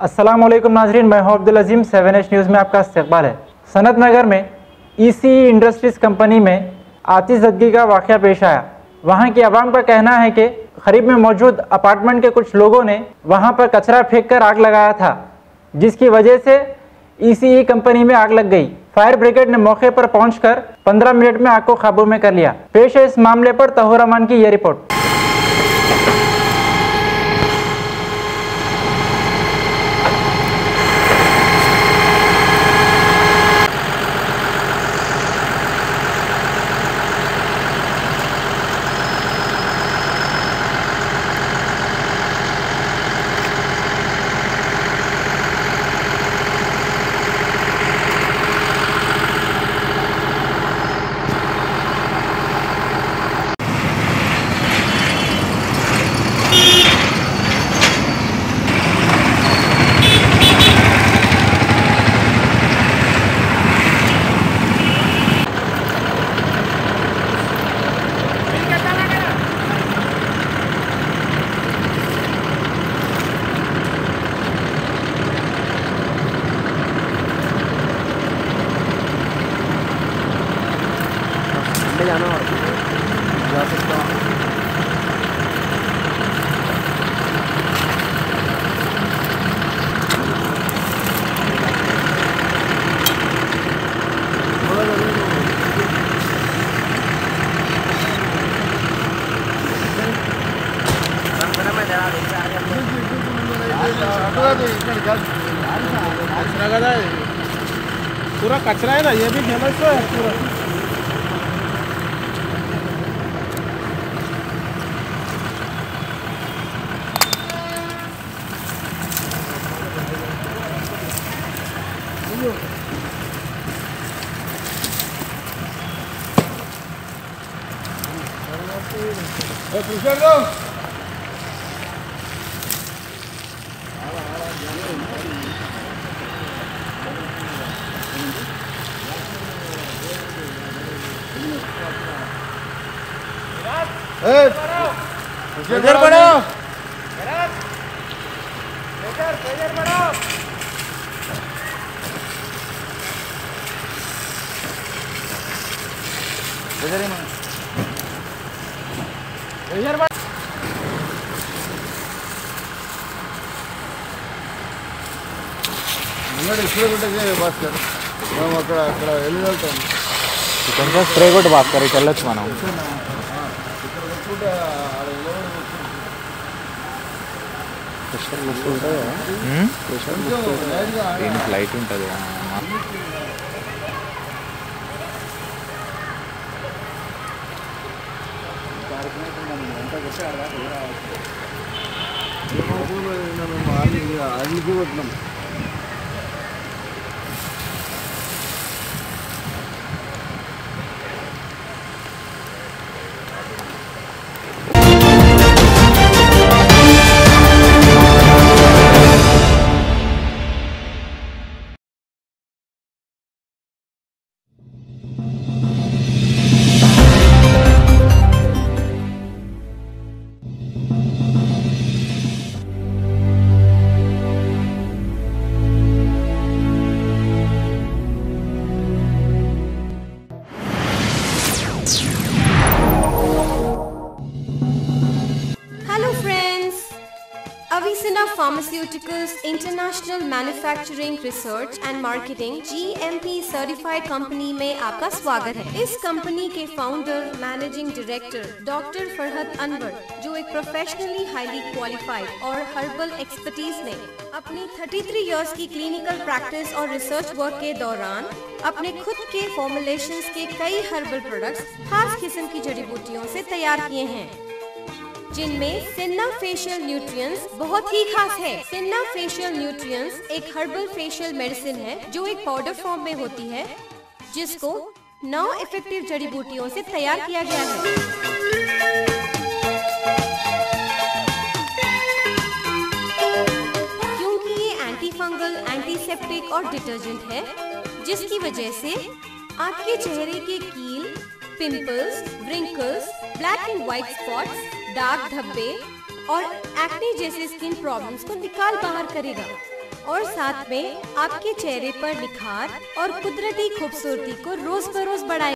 अस्सलामुअलैकुम नाज़रीन, मैं हूं अब्दुल अजीम। 7H न्यूज़ में आपका इस्तकबाल है। सनत नगर में ECE इंडस्ट्रीज़ कंपनी में आतिशज़दगी का वाक़या पेश आया। वहां की आवाम का कहना है कि करीब में मौजूद अपार्टमेंट के कुछ लोगों ने वहां पर कचरा फेंक कर आग लगाया था, जिसकी वजह से ECE कंपनी में आग लग गई। फायर ब्रिगेड ने मौके पर पहुंचकर 15 मिनट में आग को काबू में कर लिया। पेश है इस मामले पर तहूर अमान की यह रिपोर्ट। जाना और जा सकता हूँ। पूरा कचरा है ना, ये भी फेमस है पूरा। इधर बढ़ो, కొంచెం స్ప్రే కొట్టి భాస్కర్ ఇటు వెళ్ళొచ్చు మనం. దీనికి లైట్ ఉంటుంది. Avicenna Pharmaceuticals International Manufacturing Research and Marketing GMP certified company में आपका स्वागत है। इस कंपनी के founder managing director doctor Farhat Anwar, जो एक प्रोफेशनली हाईली क्वालिफाइड और हर्बल एक्सपर्टीज ने अपनी 33 इयर्स की क्लिनिकल प्रैक्टिस और रिसर्च वर्क के दौरान अपने खुद के फॉर्मुलेशंस के कई हर्बल प्रोडक्ट्स खास किस्म की जड़ी बूटियों से तैयार किए हैं, जिनमें सिन्ना फेशियल न्यूट्रिएंट्स बहुत ही खास है। सिन्ना फेशियल न्यूट्रिएंट्स एक हर्बल फेशियल मेडिसिन है जो एक पाउडर फॉर्म में होती है, जिसको 9 इफेक्टिव जड़ी बूटियों से तैयार किया गया है। क्योंकि ये एंटी फंगल, एंटीसेप्टिक और डिटर्जेंट है, जिसकी वजह से आपके चेहरे के कील, pimples, wrinkles, black and white spots, दाग धब्बे और एक्ने जैसे स्किन प्रॉब्लम्स को निकाल बाहर करेगा और साथ में आपके चेहरे पर निखार और कुदरती खूबसूरती को रोज बरोज बढ़ाएगा।